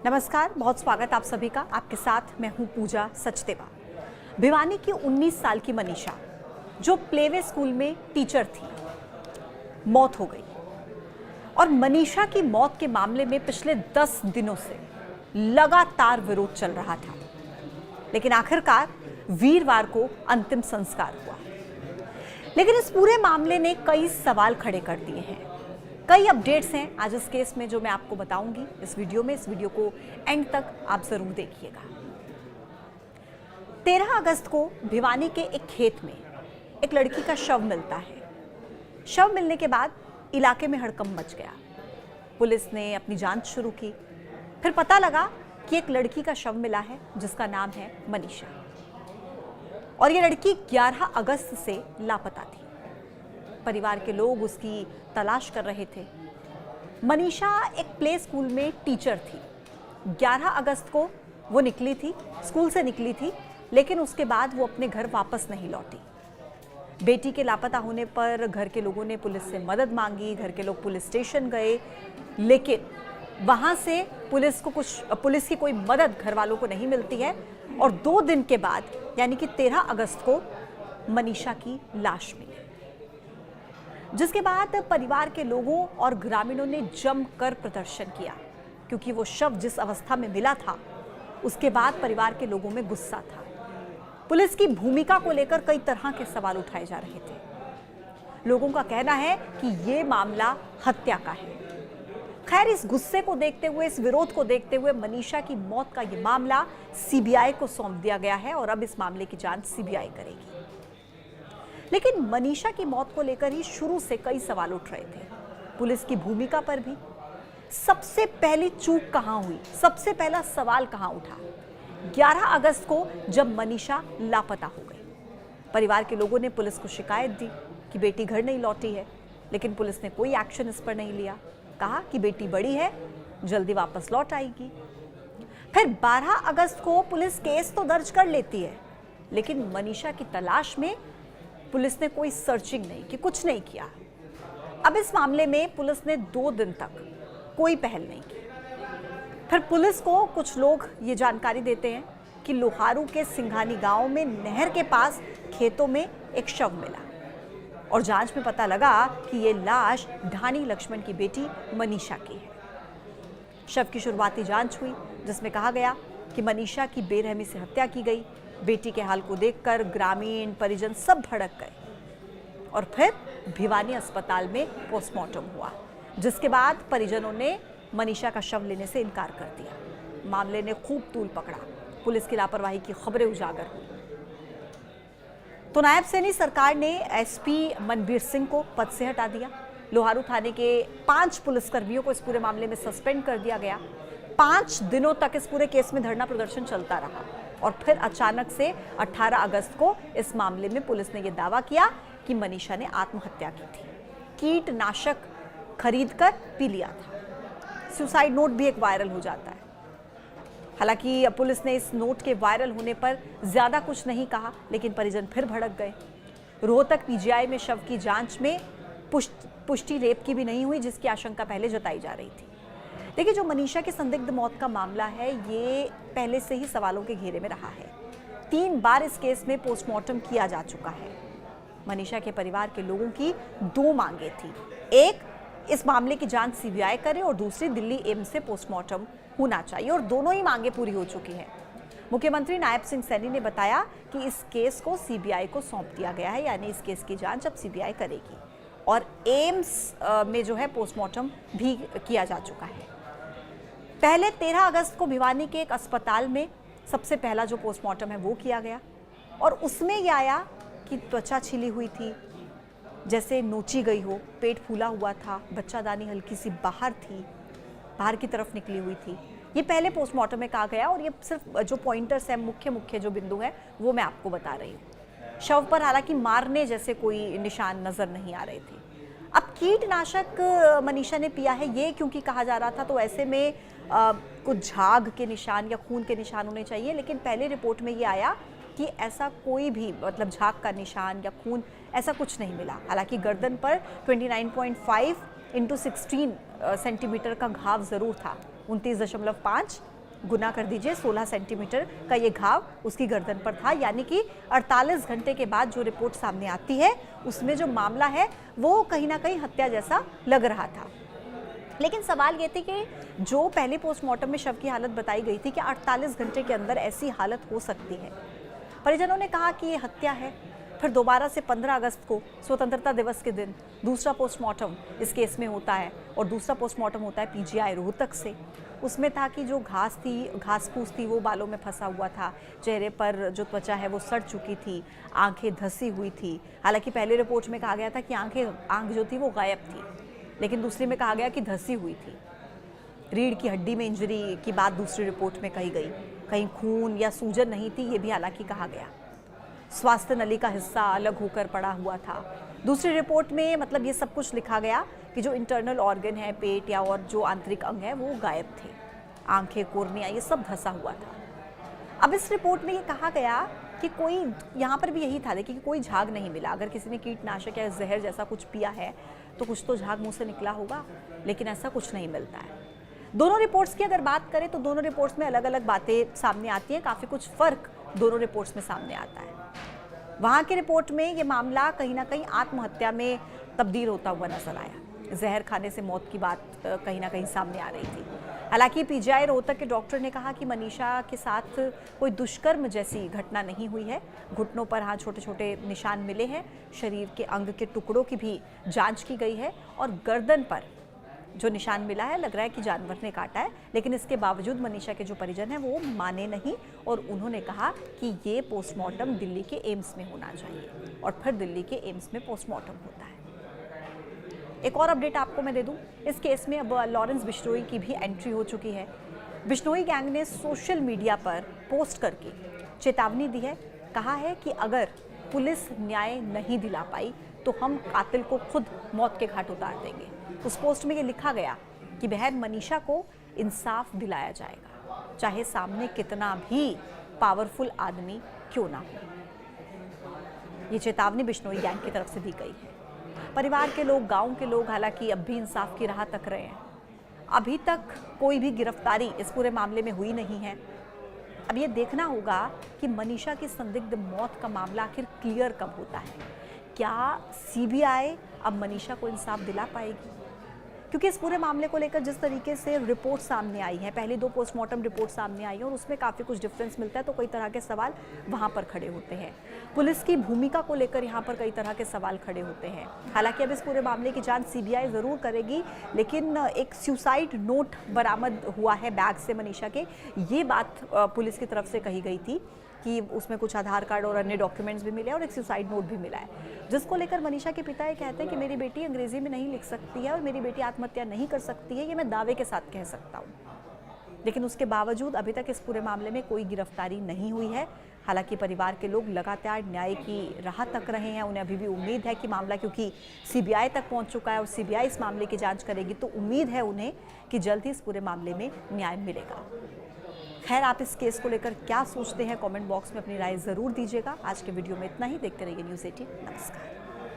नमस्कार, बहुत स्वागत आप सभी का। आपके साथ मैं हूं पूजा सचदेवा। भिवानी की 19 साल की मनीषा, जो प्लेवे स्कूल में टीचर थी, मौत हो गई। और मनीषा की मौत के मामले में पिछले 10 दिनों से लगातार विरोध चल रहा था, लेकिन आखिरकार वीरवार को अंतिम संस्कार हुआ। लेकिन इस पूरे मामले ने कई सवाल खड़े कर दिए हैं। कई अपडेट्स हैं आज इस केस में जो मैं आपको बताऊंगी इस वीडियो में। इस वीडियो को एंड तक आप जरूर देखिएगा। 13 अगस्त को भिवानी के एक खेत में एक लड़की का शव मिलता है। शव मिलने के बाद इलाके में हड़कंप मच गया। पुलिस ने अपनी जांच शुरू की। फिर पता लगा कि एक लड़की का शव मिला है जिसका नाम है मनीषा, और ये लड़की 11 अगस्त से लापता थी। परिवार के लोग उसकी तलाश कर रहे थे। मनीषा एक प्ले स्कूल में टीचर थी। 11 अगस्त को वो निकली थी, स्कूल से निकली थी, लेकिन उसके बाद वो अपने घर वापस नहीं लौटी। बेटी के लापता होने पर घर के लोगों ने पुलिस से मदद मांगी। घर के लोग पुलिस स्टेशन गए, लेकिन वहां से पुलिस की कोई मदद घर वालों को नहीं मिलती है। और 2 दिन के बाद यानी कि 13 अगस्त को मनीषा की लाश मिली, जिसके बाद परिवार के लोगों और ग्रामीणों ने जमकर प्रदर्शन किया, क्योंकि वो शव जिस अवस्था में मिला था उसके बाद परिवार के लोगों में गुस्सा था। पुलिस की भूमिका को लेकर कई तरह के सवाल उठाए जा रहे थे। लोगों का कहना है कि ये मामला हत्या का है। खैर, इस गुस्से को देखते हुए, इस विरोध को देखते हुए मनीषा की मौत का ये मामला सीबीआई को सौंप दिया गया है और अब इस मामले की जांच सीबीआई करेगी। लेकिन मनीषा की मौत को लेकर ही शुरू से कई सवाल उठ रहे थे, पुलिस की भूमिका पर भी। सबसे पहली चूक कहां हुई, सबसे पहला सवाल कहां उठा? 11 अगस्त को जब मनीषा लापता हो गई, परिवार के लोगों ने पुलिस को शिकायत दी कि बेटी घर नहीं लौटी है, लेकिन पुलिस ने कोई एक्शन इस पर नहीं लिया। कहा कि बेटी बड़ी है, जल्दी वापस लौट आएगी। फिर 12 अगस्त को पुलिस केस तो दर्ज कर लेती है, लेकिन मनीषा की तलाश में पुलिस ने कोई सर्चिंग नहीं की, कुछ नहीं किया। अब इस मामले में पुलिस ने 2 दिन तक कोई पहल नहीं की। फिर पुलिस को कुछ लोग ये जानकारी देते हैं कि लोहारू के सिंघानी गांव में नहर के पास खेतों में एक शव मिला, और जांच में पता लगा कि ये लाश ढानी लक्ष्मण की बेटी मनीषा की है। शव की शुरुआती जांच हुई, जिसमें कहा गया कि मनीषा की बेरहमी से हत्या की गई। बेटी के हाल को देखकर ग्रामीण परिजन सब भड़क गए, और फिर भिवानी अस्पताल में पोस्टमार्टम हुआ, जिसके बाद परिजनों ने मनीषा का शव लेने से इनकार कर दिया। मामले ने खूब तूल पकड़ा। पुलिस की लापरवाही की खबरें उजागर हुई। तो नायब सैनी सरकार ने एसपी मनबीर सिंह को पद से हटा दिया। लोहारू थाने के 5 पुलिसकर्मियों को इस पूरे मामले में सस्पेंड कर दिया गया। 5 दिनों तक इस पूरे केस में धरना प्रदर्शन चलता रहा, और फिर अचानक से 18 अगस्त को इस मामले में पुलिस ने यह दावा किया कि मनीषा ने आत्महत्या की थी, कीटनाशक खरीदकर पी लिया था। सुसाइड नोट भी एक वायरल हो जाता है। हालांकि पुलिस ने इस नोट के वायरल होने पर ज्यादा कुछ नहीं कहा, लेकिन परिजन फिर भड़क गए। रोहतक पीजीआई में शव की जांच में पुष्टि रेप की भी नहीं हुई, जिसकी आशंका पहले जताई जा रही थी। देखिए, जो मनीषा की संदिग्ध मौत का मामला है, ये पहले से ही सवालों के घेरे में रहा है। 3 बार इस केस में पोस्टमार्टम किया जा चुका है। मनीषा के परिवार के लोगों की 2 मांगे थी। एक, इस मामले की जांच सीबीआई करे, और दूसरी, दिल्ली एम्स से पोस्टमार्टम होना चाहिए, और दोनों ही मांगे पूरी हो चुकी हैं। मुख्यमंत्री नायब सिंह सैनी ने बताया कि इस केस को सीबीआई को सौंप दिया गया है, यानी इस केस की जांच अब सीबीआई करेगी, और एम्स में जो है पोस्टमार्टम भी किया जा चुका है। पहले 13 अगस्त को भिवानी के एक अस्पताल में सबसे पहला जो पोस्टमार्टम है वो किया गया, और उसमें यह आया कि त्वचा छिली हुई थी, जैसे नोची गई हो, पेट फूला हुआ था, बच्चादानी हल्की सी बाहर थी, बाहर की तरफ निकली हुई थी। ये पहले पोस्टमार्टम में कहा गया, और ये सिर्फ जो पॉइंटर्स हैं, मुख्य जो बिंदु है वो मैं आपको बता रही हूँ। शव पर हालांकि मारने जैसे कोई निशान नजर नहीं आ रहे थे। अब कीटनाशक मनीषा ने पिया है ये क्योंकि कहा जा रहा था, तो ऐसे में कुछ झाग के निशान या खून के निशान होने चाहिए, लेकिन पहले रिपोर्ट में ये आया कि ऐसा कोई भी मतलब झाग का निशान या खून ऐसा कुछ नहीं मिला। हालांकि गर्दन पर 29.5 × 16 सेंटीमीटर का घाव जरूर था। 29.5 गुना कर दीजिए 16 सेंटीमीटर का ये घाव उसकी गर्दन पर था, यानी कि 48 घंटे के बाद जो रिपोर्ट सामने आती है उसमें जो मामला है वो कहीं ना कहीं हत्या जैसा लग रहा था। लेकिन सवाल ये थी कि जो पहले पोस्टमार्टम में शव की हालत बताई गई थी कि 48 घंटे के अंदर ऐसी हालत हो सकती है। परिजनों ने कहा कि ये हत्या है। फिर दोबारा से 15 अगस्त को स्वतंत्रता दिवस के दिन दूसरा पोस्टमार्टम इस केस में होता है और दूसरा पोस्टमार्टम होता है पीजीआई रोहतक से। उसमें था कि जो घास फूस थी वो बालों में फंसा हुआ था, चेहरे पर जो त्वचा है वो सड़ चुकी थी, आंखें धसी हुई थी। हालांकि पहले रिपोर्ट में कहा गया था कि आंख जो थी वो गायब थी, लेकिन दूसरी में कहा गया कि धसी हुई थी। रीढ़ की हड्डी में इंजरी की बात दूसरी रिपोर्ट में कही गई, कहीं खून या सूजन नहीं थी ये भी हालांकि कहा गया। स्वास्थ्य नली का हिस्सा अलग होकर पड़ा हुआ था। दूसरी रिपोर्ट में मतलब ये सब कुछ लिखा गया कि जो इंटरनल ऑर्गन है, पेट या और जो आंतरिक अंग है वो गायब थे, आंखें, कोर्निया ये सब धसा हुआ था। अब इस रिपोर्ट में ये कहा गया कि कोई, यहाँ पर भी यही था देखिए कि कोई झाग नहीं मिला। अगर किसी ने कीटनाशक या जहर जैसा कुछ पिया है तो कुछ तो झाग मुंह से निकला होगा, लेकिन ऐसा कुछ नहीं मिलता है। दोनों रिपोर्ट्स की अगर बात करें तो दोनों रिपोर्ट्स में अलग अलग बातें सामने आती हैं, काफ़ी कुछ फ़र्क दोनों रिपोर्ट्स में सामने आता है। वहाँ की रिपोर्ट में ये मामला कहीं ना कहीं आत्महत्या में तब्दील होता हुआ नजर आया। जहर खाने से मौत की बात कहीं ना कहीं सामने आ रही थी। हालांकि पीजीआई रोहतक के डॉक्टर ने कहा कि मनीषा के साथ कोई दुष्कर्म जैसी घटना नहीं हुई है। घुटनों पर हाँ छोटे छोटे निशान मिले हैं, शरीर के अंग के टुकड़ों की भी जांच की गई है और गर्दन पर जो निशान मिला है लग रहा है कि जानवर ने काटा है। लेकिन इसके बावजूद मनीषा के जो परिजन हैं वो माने नहीं और उन्होंने कहा कि ये पोस्टमार्टम दिल्ली के एम्स में होना चाहिए और फिर दिल्ली के एम्स में पोस्टमार्टम होता है। एक और अपडेट आपको मैं दे दूं, इस केस में अब लॉरेंस बिश्नोई की भी एंट्री हो चुकी है। बिश्नोई गैंग ने सोशल मीडिया पर पोस्ट करके चेतावनी दी है। कहा है कि अगर पुलिस न्याय नहीं दिला पाई तो हम कातिल को खुद मौत के घाट उतार देंगे। उस पोस्ट में ये लिखा गया कि बहन मनीषा को इंसाफ दिलाया जाएगा, चाहे सामने कितना भी पावरफुल आदमी क्यों ना हो। ये चेतावनी बिश्नोई गैंग की तरफ से दी गई है। परिवार के लोग, गांव के लोग हालांकि अब भी इंसाफ की राह तक रहे हैं। अभी तक कोई भी गिरफ्तारी इस पूरे मामले में हुई नहीं है। अब ये देखना होगा कि मनीषा की संदिग्ध मौत का मामला आखिर क्लियर कब होता है। क्या सीबीआई अब मनीषा को इंसाफ दिला पाएगी? क्योंकि इस पूरे मामले को लेकर जिस तरीके से रिपोर्ट सामने आई है, पहली 2 पोस्टमार्टम रिपोर्ट सामने आई है और उसमें काफ़ी कुछ डिफरेंस मिलता है, तो कई तरह के सवाल वहाँ पर खड़े होते हैं। पुलिस की भूमिका को लेकर यहाँ पर कई तरह के सवाल खड़े होते हैं। हालांकि अब इस पूरे मामले की जांच सीबीआई ज़रूर करेगी, लेकिन एक सुसाइड नोट बरामद हुआ है बैग से मनीषा के। ये बात पुलिस की तरफ से कही गई थी कि उसमें कुछ आधार कार्ड और अन्य डॉक्यूमेंट्स भी मिले और एक सुसाइड नोट भी मिला है, जिसको लेकर मनीषा के पिता ये कहते हैं कि मेरी बेटी अंग्रेजी में नहीं लिख सकती है और मेरी बेटी आत्महत्या नहीं कर सकती है, ये मैं दावे के साथ कह सकता हूँ। लेकिन उसके बावजूद अभी तक इस पूरे मामले में कोई गिरफ्तारी नहीं हुई है। हालांकि परिवार के लोग लगातार न्याय की राह तक रहे हैं। उन्हें अभी भी उम्मीद है कि मामला क्योंकि सीबीआई तक पहुंच चुका है और सीबीआई इस मामले की जांच करेगी, तो उम्मीद है उन्हें कि जल्द ही इस पूरे मामले में न्याय मिलेगा। खैर, आप इस केस को लेकर क्या सोचते हैं कमेंट बॉक्स में अपनी राय ज़रूर दीजिएगा। आज के वीडियो में इतना ही। देखते रहिए न्यूज़ 18। नमस्कार।